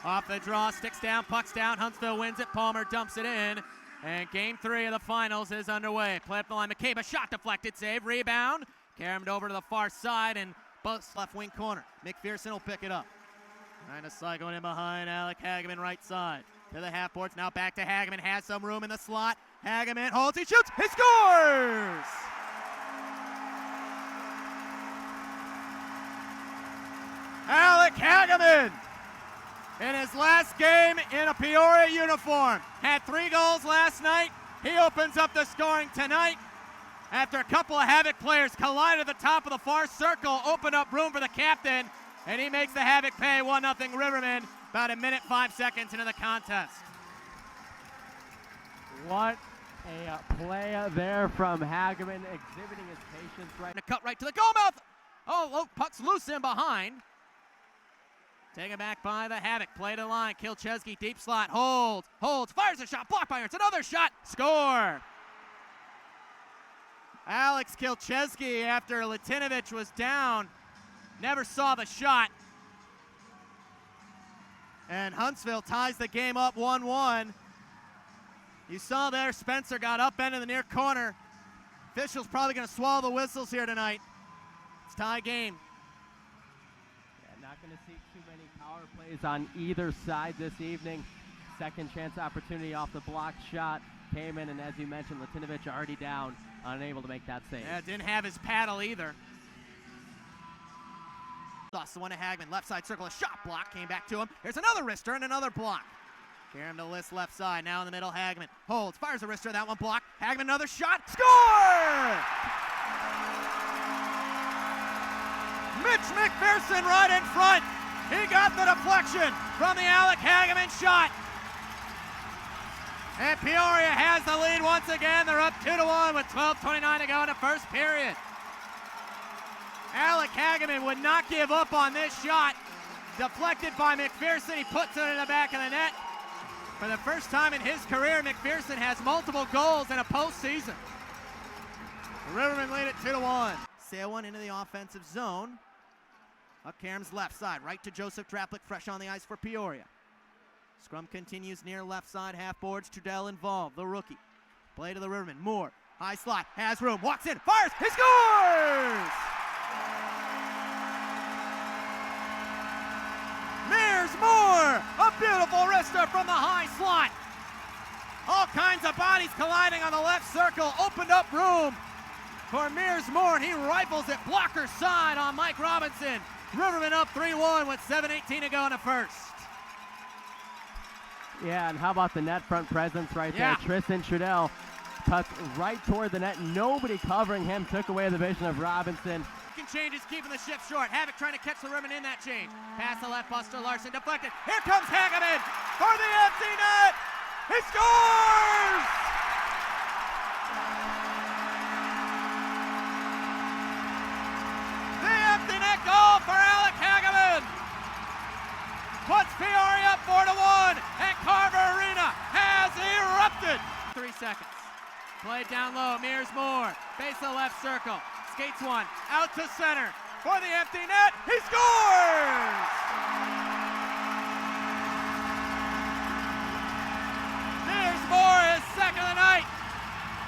Off the draw, sticks down, pucks down. Huntsville wins it. Palmer dumps it in. And game 3 of the finals is underway. Play up the line. McCabe, a shot deflected, save, rebound. Carried over to the far side and bust left wing corner. McPherson will pick it up. Trying to cycle in behind Alec Hageman, right side. To the half boards, now back to Hageman. Has some room in the slot. Hageman holds, he shoots, he scores! Alec Hageman, in his last game in a Peoria uniform, had 3 goals last night. He opens up the scoring tonight after a couple of Havoc players collide at the top of the far circle, open up room for the captain, and he makes the Havoc pay 1-0 Riverman about 1:05 into the contest. What a play there from Hageman, exhibiting his patience right. And a cut right to the goal mouth. Oh, puck's loose in behind. Taken back by the Havoc. Play to the line. Kilcheski, deep slot. Holds. Fires a shot. Blocked by Ernst. Another shot. Score. Alex Kilcheski, after Latinovich was down, never saw the shot. And Huntsville ties the game up 1-1. You saw there, Spencer got up end in the near corner. Officials probably going to swallow the whistles here tonight. It's tie game. Yeah, not going to see too many power plays on either side this evening. Second chance opportunity off the blocked shot came in, and as you mentioned, Latinovich already down, unable to make that save. Yeah, didn't have his paddle either. Lost the one to Hageman, left side circle, a shot block, came back to him. Here's another wrister and another block. Karam to List left side, now in the middle, Hageman holds, fires a wrister, that one blocked. Hageman another shot, score! Mitch McPherson right in front. He got the deflection from the Alec Hageman shot. And Peoria has the lead once again. They're up 2-1 with 12:29 to go in the first period. Alec Hageman would not give up on this shot. Deflected by McPherson, he puts it in the back of the net. For the first time in his career, McPherson has multiple goals in a postseason. The Rivermen lead it 2-1. Sail one into the offensive zone. Up Karam's left side, right to Joseph Draplik, fresh on the ice for Peoria. Scrum continues near left side, half boards, Trudell involved, the rookie. Play to the Rivermen, Moore, high slot, has room, walks in, fires, he scores! Mears Moore, a beautiful wrister from the high slot. All kinds of bodies colliding on the left circle, opened up room for Mears Moore, and he rifles it blocker side on Mike Robinson. Riverman up 3-1 with 7:18 to go in the first. Yeah, and how about the net front presence right there? Yeah. Tristan Trudell tucked right toward the net. Nobody covering him, took away the vision of Robinson. Changes, keeping the shift short. Havoc trying to catch the Riverman in that change. Pass the left, Buster Larson deflected. Here comes Hageman for the empty net. He scores! The empty net goal for Alec Hageman puts Peoria up 4-1, and Carver Arena has erupted. 3 seconds. Played down low. Mears Moore. Base of the left circle. Skates one, out to center, for the empty net, he scores! Mears Moore is second of the night,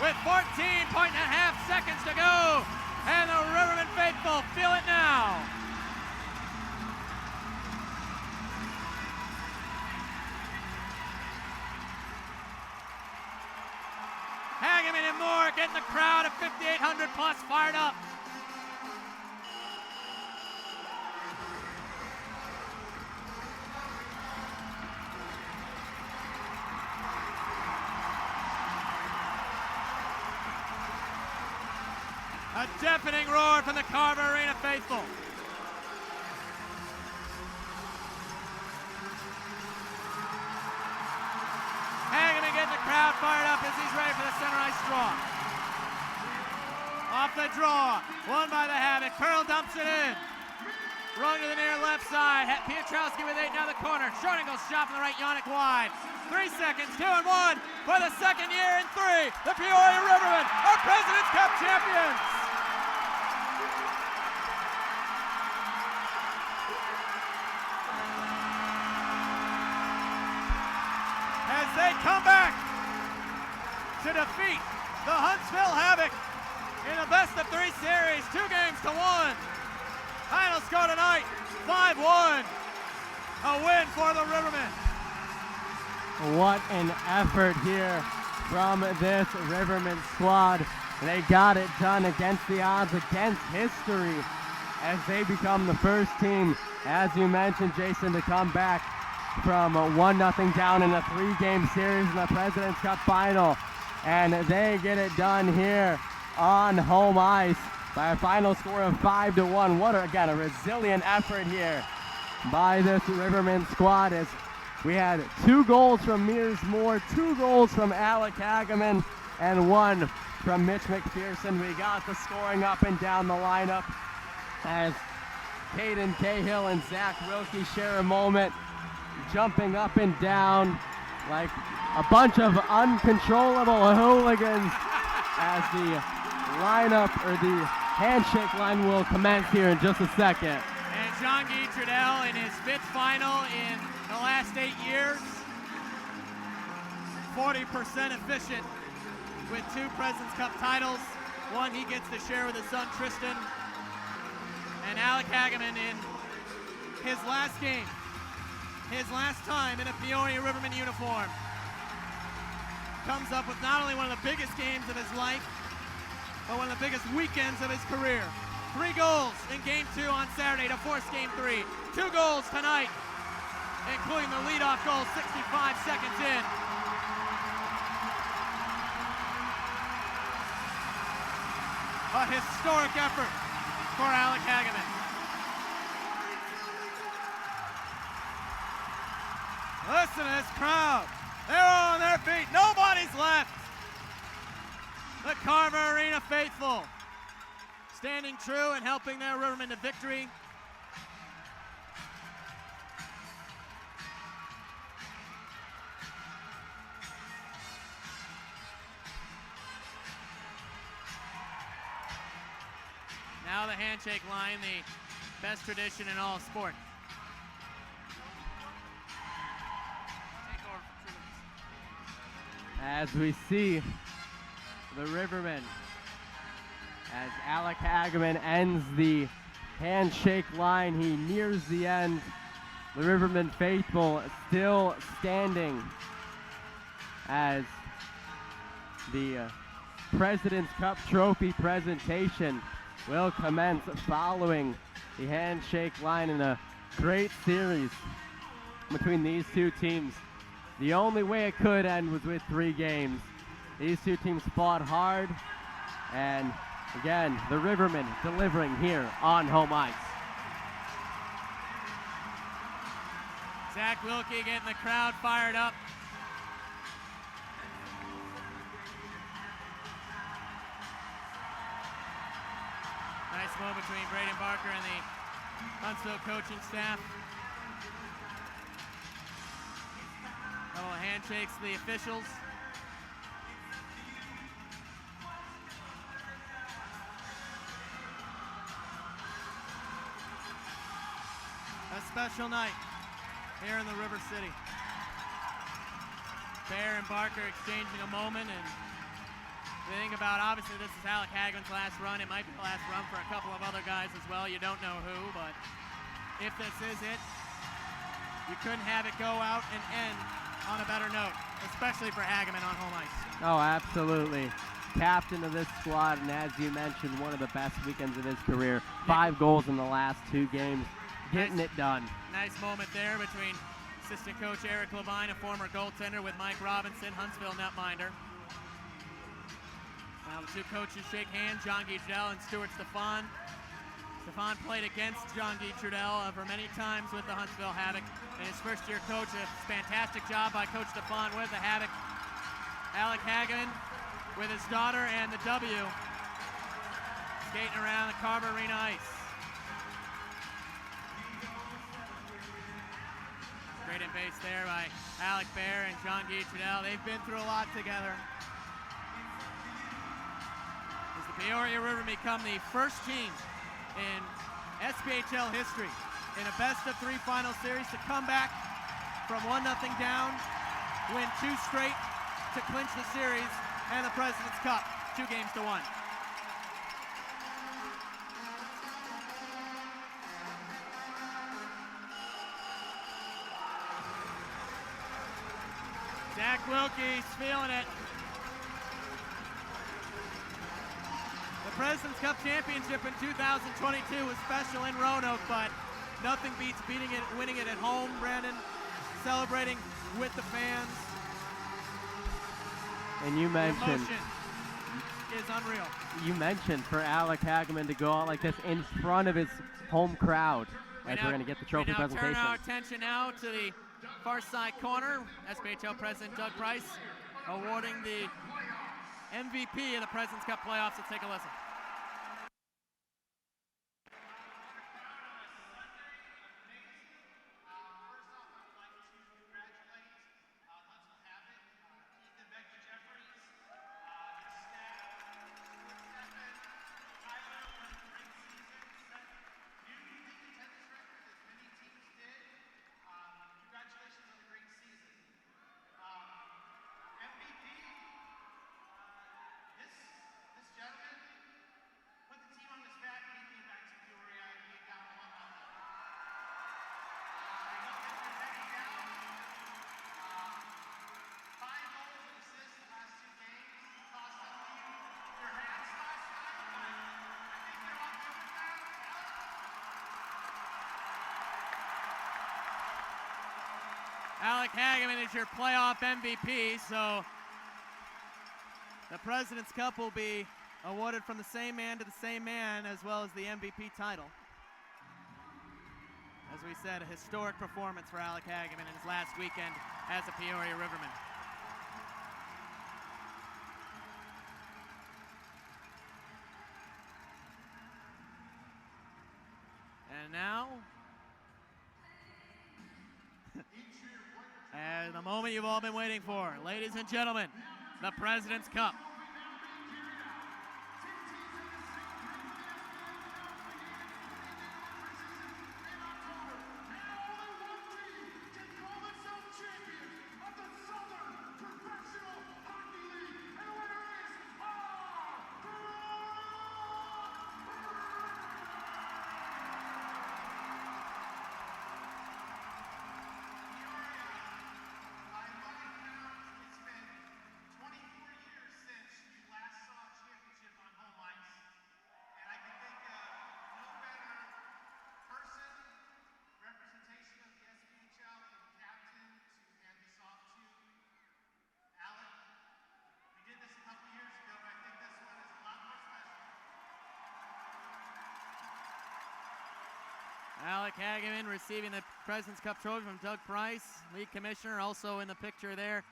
with 14.5 seconds to go, and the Riverman faithful feel it now. Hageman and Moore getting the crowd of 5,800 plus fired up. A deafening roar from the Carver Arena faithful. Hageman getting the crowd fired up as he's ready for the center ice draw. Off the draw, won by the Havoc. Pearl dumps it in. Rung to the near left side. Pietrowski with 8 down the corner. Short angle shot from the right, Yannick wide. 3 seconds, 2-1 for the second year in 3. The Peoria Rivermen are President's Cup champions. they come back to defeat the Huntsville Havoc in the best of 3 series, 2-1. Final score tonight, 5-1. A win for the Rivermen. What an effort here from this Riverman squad. They got it done against the odds, against history, as they become the first team, as you mentioned, Jason, to come back from 1-0 down in a 3-game series in the President's Cup final. And they get it done here on home ice by a final score of 5-1. What, again, a resilient effort here by this Riverman squad, as we had 2 goals from Mears Moore, 2 goals from Alec Hageman, and 1 from Mitch McPherson. We got the scoring up and down the lineup as Caden Cahill and Zach Wilkie share a moment, jumping up and down like a bunch of uncontrollable hooligans, as the lineup, or the handshake line, will commence here in just a second. And John Guy Trudell in his 5th final in the last 8 years, 40% efficient with 2 President's Cup titles. 1 he gets to share with his son Tristan. And Alec Hageman in his last game, his last time in a Peoria Riverman uniform, comes up with not only one of the biggest games of his life, but one of the biggest weekends of his career. 3 goals in Game 2 on Saturday to force Game 3. 2 goals tonight, including the leadoff goal 65 seconds in. A historic effort for Alec Hageman. Listen to this crowd. They're all on their feet. Nobody's left. The Carver Arena faithful standing true and helping their Rivermen to victory. Now the handshake line, the best tradition in all sport. As we see the Rivermen, as Alec Hageman ends the handshake line, he nears the end. The Rivermen faithful still standing as the President's Cup trophy presentation will commence following the handshake line in a great series between these 2 teams. The only way it could end was with 3 games. These 2 teams fought hard, and again, the Rivermen delivering here on home ice. Zach Wilkie getting the crowd fired up. Nice moment between Braden Barker and the Huntsville coaching staff. Couple of handshakes to the officials. A special night here in the River City. Bear and Barker exchanging a moment, and we think about, obviously this is Alec Hageman's last run. It might be the last run for a couple of other guys as well. You don't know who, but if this is it, you couldn't have it go out and end on a better note, especially for Hageman on home ice. Oh, absolutely. Captain of this squad, and as you mentioned, one of the best weekends of his career. 5 goals in the last 2 games, getting it done. Nice moment there between assistant coach Eric Levine, a former goaltender, with Mike Robinson, Huntsville netminder. Now the 2 coaches shake hands, John Guy Trudell and Stuart Stefan. Stefan played against John Guy Trudell for many times with the Huntsville Havoc. In his first-year coach, a fantastic job by Coach Stefan with the Havoc. Alec Hageman with his daughter and the W skating around the Carver Arena ice. Great in base there by Alec Bear and John Guy Trudell. They've been through a lot together. As the Peoria Rivermen become the first team in SPHL history in a best-of-3 final series to come back from 1-0 down win 2 straight to clinch the series and the President's Cup, 2-1. Zach Wilkie's feeling it. The President's Cup Championship in 2022 was special in Roanoke, but nothing beats winning it at home, Brandon. Celebrating with the fans. And you mentioned, the emotion is unreal. You mentioned for Alec Hageman to go out like this in front of his home crowd as we're going to get the trophy presentation. We now turn our attention now to the far side corner. SPHL President Doug Price awarding the MVP of the President's Cup playoffs. Let's take a listen. Alec Hageman is your playoff MVP, so the President's Cup will be awarded from the same man to the same man, as well as the MVP title. As we said, a historic performance for Alec Hageman in his last weekend as a Peoria Riverman. And now, and the moment you've all been waiting for, ladies and gentlemen, the President's Cup. Alec Hageman receiving the President's Cup trophy from Doug Price, league commissioner. Also in the picture there,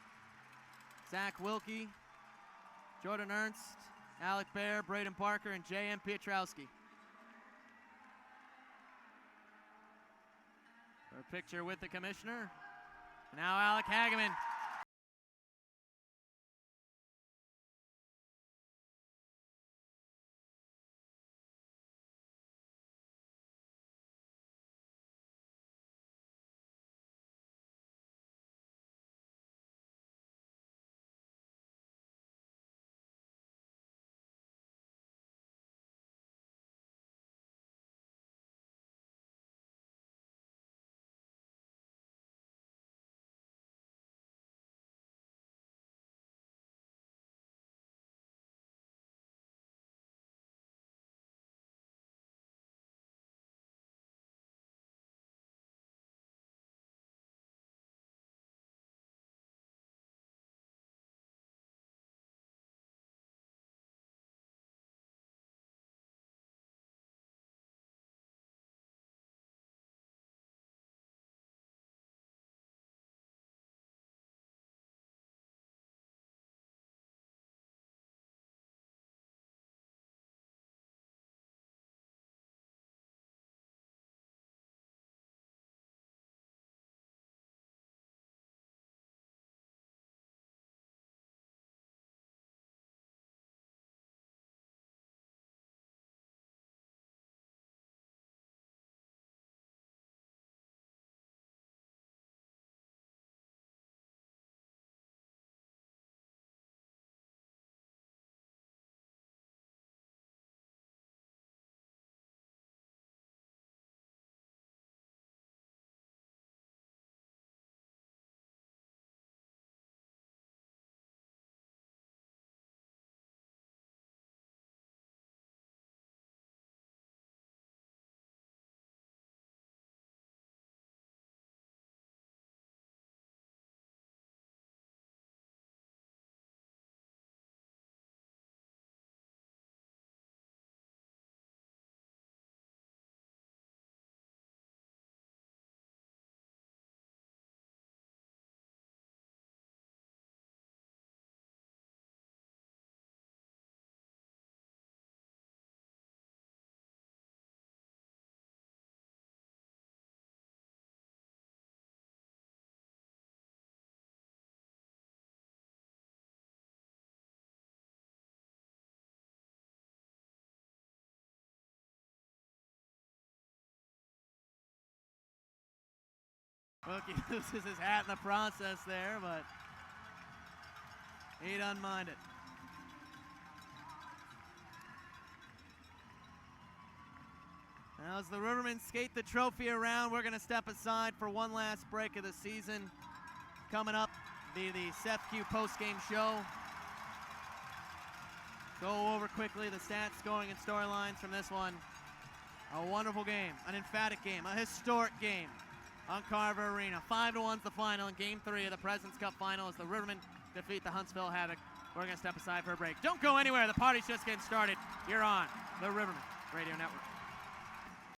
Zach Wilkie, Jordan Ernst, Alec Bear, Braden Parker, and J.M. Pietrowski. For a picture with the commissioner. Now Alec Hageman Wilkie loses his hat in the process there, but he doesn't mind it. Now as the Rivermen skate the trophy around, we're going to step aside for one last break of the season. Coming up, the SEFQ post-game show. Go over quickly the stats, scoring, and storylines from this one. A wonderful game, an emphatic game, a historic game on Carver Arena. 5-1's the final in Game 3 of the President's Cup Final as the Rivermen defeat the Huntsville Havoc. We're going to step aside for a break. Don't go anywhere. The party's just getting started. You're on the Riverman Radio Network.